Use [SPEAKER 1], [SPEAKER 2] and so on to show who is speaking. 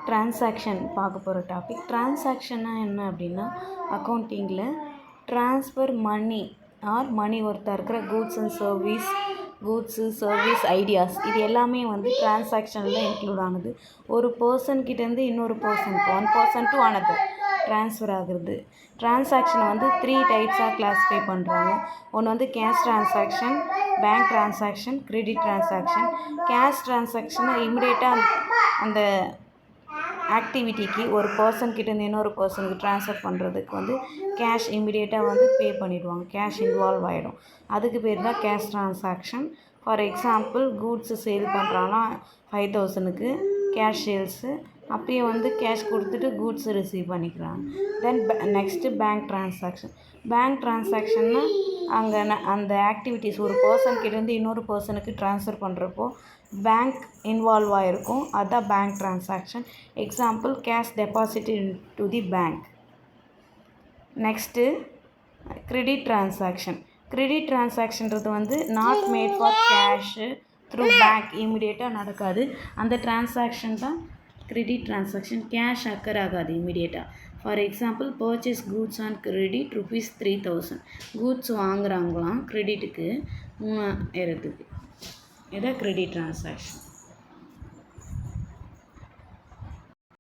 [SPEAKER 1] Transaction பார்க்க போகிற topic. டிரான்சாக்ஷன்னா என்ன அப்படின்னா, அக்கௌண்டிங்கில் ட்ரான்ஸ்ஃபர் மணி ஆர் மணி ஒருத்தர் இருக்கிற கூட்ஸு சர்வீஸ் ஐடியாஸ் இது எல்லாமே வந்து டிரான்சாக்ஷனில் இன்க்ளூட் ஆனது. ஒரு பர்சன்கிட்டேருந்து இன்னொரு பர்சனுக்கு, one person to another transfer ஆகுறது. டிரான்சாக்ஷனை வந்து 3 டைப்ஸாக கிளாஸிஃபை பண்ணுறாங்க. ஒன்று வந்து cash transaction, bank transaction, credit transaction. Cash டிரான்சாக்ஷனை இமிடியேட்டாக அந்த ஆக்டிவிட்டிக்கு ஒரு பர்சன்கிட்டேருந்து இன்னொரு பர்சனுக்கு ட்ரான்ஸ்ஃபர் பண்ணுறதுக்கு வந்து கேஷ் இமிடியேட்டாக வந்து பே பண்ணிவிடுவாங்க. கேஷ் இன்வால்வ் ஆகிடும். அதுக்கு பேர் தான் cash transaction. For example, goods sale பண்ணுறாங்கன்னா 5000க்கு கேஷ் சேல்ஸு, அப்பயே வந்து கேஷ் கொடுத்துட்டு கூட்ஸு ரிசீவ் பண்ணிக்கிறாங்க. Then next bank transaction. Bank டிரான்சாக்ஷன்னா அங்கே அந்த ஆக்டிவிட்டீஸ் ஒரு பர்சன்கிட்டேருந்து இன்னொரு பர்சனுக்கு ட்ரான்ஸ்ஃபர் பண்ணுறப்போ பேங்க் இன்வால்வ் ஆகிருக்கும். அதுதான் bank transaction. Example, cash deposited to the bank. Next credit transaction. Credit டிரான்சாக்ஷன்றது வந்து not made for cash through bank, இமிடியேட்டாக நடக்காது. அந்த டிரான்சாக்ஷன் தான் கிரெடிட் டிரான்சாக்ஷன். கேஷ் அக்கர் ஆகாது இமிடியேட்டாக. For example, purchase goods on credit ₹3000. Goods வாங்குகிறாங்களாம் கிரெடிட்டுக்கு 3000க்கு. இதான் கிரெடிட் டிரான்சாக்ஷன்.